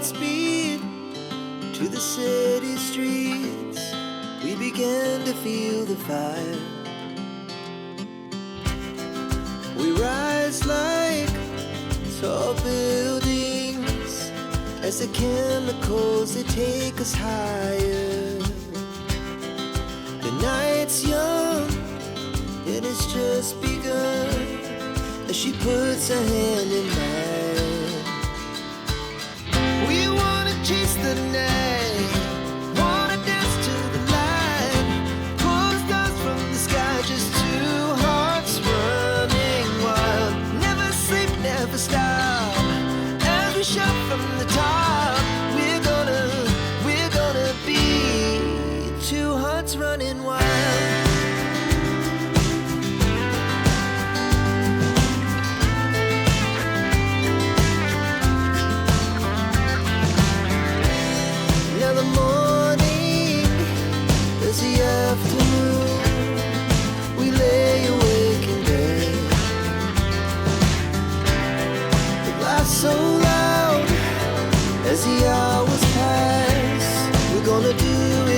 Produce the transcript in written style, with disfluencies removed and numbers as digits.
speed to the city streets. We began to feel the fire. We rise like tall buildings as the chemicals, they take us higher. The night's young, it has just begun as she puts her hand in mine. We wanna chase the night, wanna dance to the light, pull the stars from the sky, just two hearts running wild. Never sleep, never stop, as we shout from the top. We're gonna be two hearts running wild. Afternoon, we lay awake in bed. The laughs so loud as the hours pass. We're gonna do it